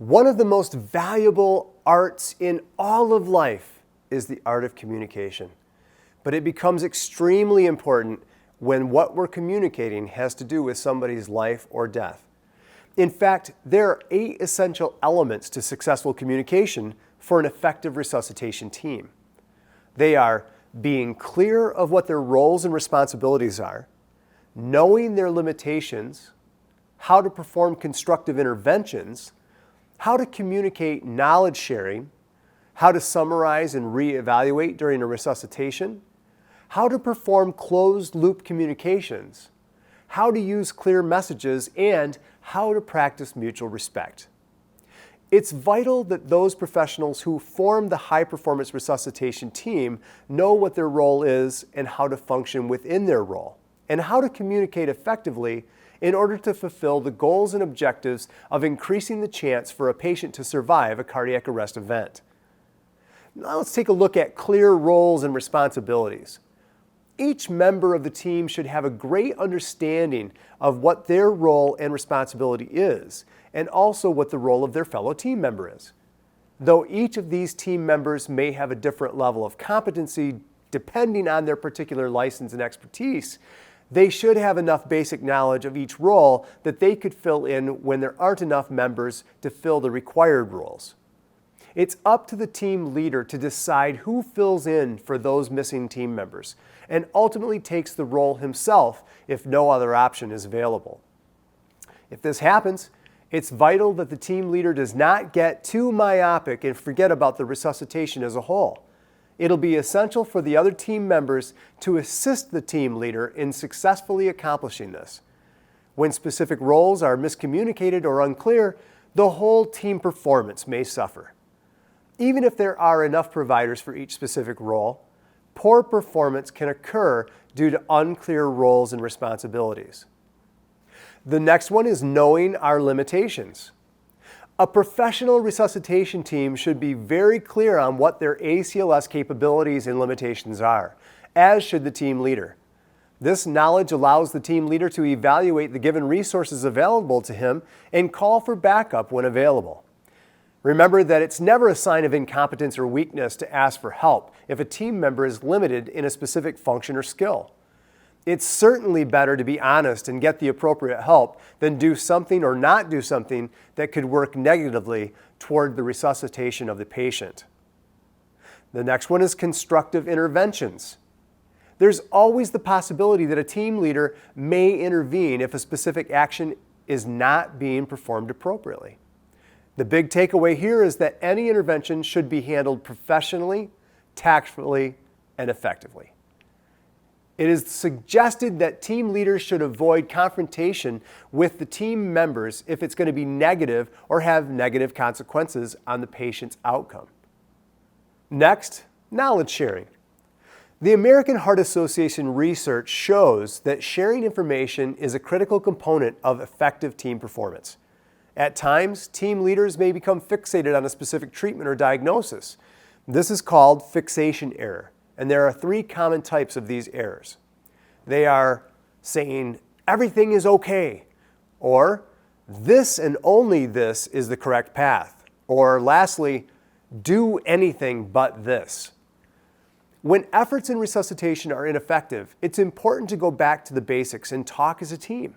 One of the most valuable arts in all of life is the art of communication. But it becomes extremely important when what we're communicating has to do with somebody's life or death. In fact, there are 8 essential elements to successful communication for an effective resuscitation team. They are being clear of what their roles and responsibilities are, knowing their limitations, how to perform constructive interventions, how to communicate knowledge sharing, how to summarize and reevaluate during a resuscitation, how to perform closed-loop communications, how to use clear messages, and how to practice mutual respect. It's vital that those professionals who form the high-performance resuscitation team know what their role is and how to function within their role, and how to communicate effectively in order to fulfill the goals and objectives of increasing the chance for a patient to survive a cardiac arrest event. Now let's take a look at clear roles and responsibilities. Each member of the team should have a great understanding of what their role and responsibility is, and also what the role of their fellow team member is. Though each of these team members may have a different level of competency depending on their particular license and expertise, they should have enough basic knowledge of each role that they could fill in when there aren't enough members to fill the required roles. It's up to the team leader to decide who fills in for those missing team members and ultimately takes the role himself if no other option is available. If this happens, it's vital that the team leader does not get too myopic and forget about the resuscitation as a whole. It'll be essential for the other team members to assist the team leader in successfully accomplishing this. When specific roles are miscommunicated or unclear, the whole team performance may suffer. Even if there are enough providers for each specific role, poor performance can occur due to unclear roles and responsibilities. The next one is knowing our limitations. A professional resuscitation team should be very clear on what their ACLS capabilities and limitations are, as should the team leader. This knowledge allows the team leader to evaluate the given resources available to him and call for backup when available. Remember that it's never a sign of incompetence or weakness to ask for help if a team member is limited in a specific function or skill. It's certainly better to be honest and get the appropriate help than do something or not do something that could work negatively toward the resuscitation of the patient. The next one is constructive interventions. There's always the possibility that a team leader may intervene if a specific action is not being performed appropriately. The big takeaway here is that any intervention should be handled professionally, tactfully, and effectively. It is suggested that team leaders should avoid confrontation with the team members if it's going to be negative or have negative consequences on the patient's outcome. Next, knowledge sharing. The American Heart Association research shows that sharing information is a critical component of effective team performance. At times, team leaders may become fixated on a specific treatment or diagnosis. This is called fixation error. And there are 3 common types of these errors. They are saying, everything is okay, or this and only this is the correct path, or lastly, do anything but this. When efforts in resuscitation are ineffective, it's important to go back to the basics and talk as a team.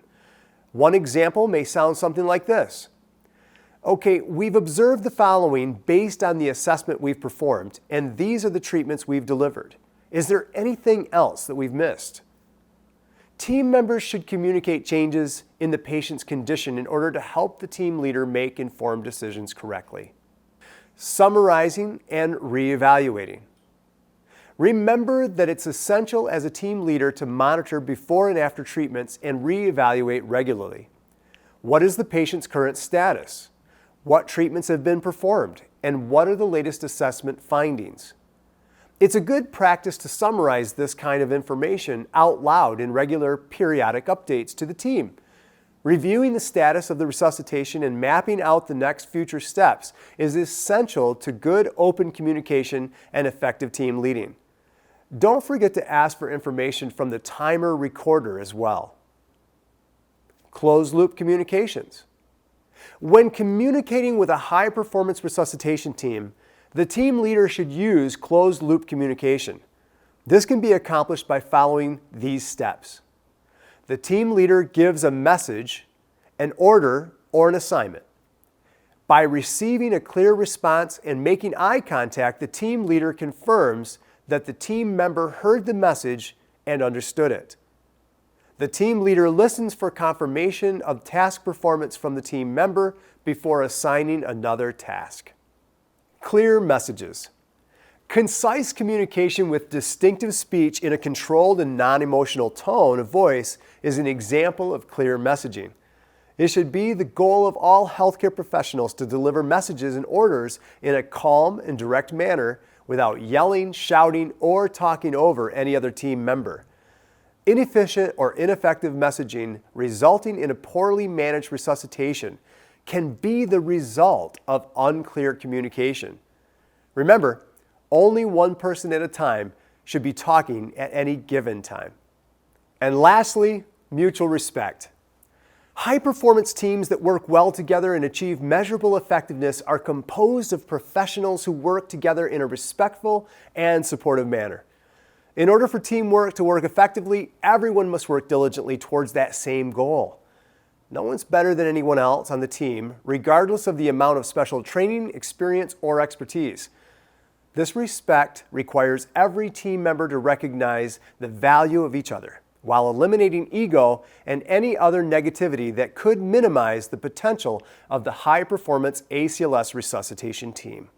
One example may sound something like this. Okay, we've observed the following based on the assessment we've performed, and these are the treatments we've delivered. Is there anything else that we've missed? Team members should communicate changes in the patient's condition in order to help the team leader make informed decisions correctly. Summarizing and reevaluating. Remember that it's essential as a team leader to monitor before and after treatments and reevaluate regularly. What is the patient's current status? What treatments have been performed? And what are the latest assessment findings? It's a good practice to summarize this kind of information out loud in regular periodic updates to the team. Reviewing the status of the resuscitation and mapping out the next future steps is essential to good open communication and effective team leading. Don't forget to ask for information from the timer recorder as well. Closed-loop communications. When communicating with a high-performance resuscitation team, the team leader should use closed-loop communication. This can be accomplished by following these steps. The team leader gives a message, an order, or an assignment. By receiving a clear response and making eye contact, the team leader confirms that the team member heard the message and understood it. The team leader listens for confirmation of task performance from the team member before assigning another task. Clear messages. Concise communication with distinctive speech in a controlled and non-emotional tone of voice is an example of clear messaging. It should be the goal of all healthcare professionals to deliver messages and orders in a calm and direct manner without yelling, shouting, or talking over any other team member. Inefficient or ineffective messaging resulting in a poorly managed resuscitation can be the result of unclear communication. Remember, only one person at a time should be talking at any given time. And lastly, mutual respect. High-performance teams that work well together and achieve measurable effectiveness are composed of professionals who work together in a respectful and supportive manner. In order for teamwork to work effectively, everyone must work diligently towards that same goal. No one's better than anyone else on the team, regardless of the amount of special training, experience, or expertise. This respect requires every team member to recognize the value of each other, while eliminating ego and any other negativity that could minimize the potential of the high-performance ACLS resuscitation team.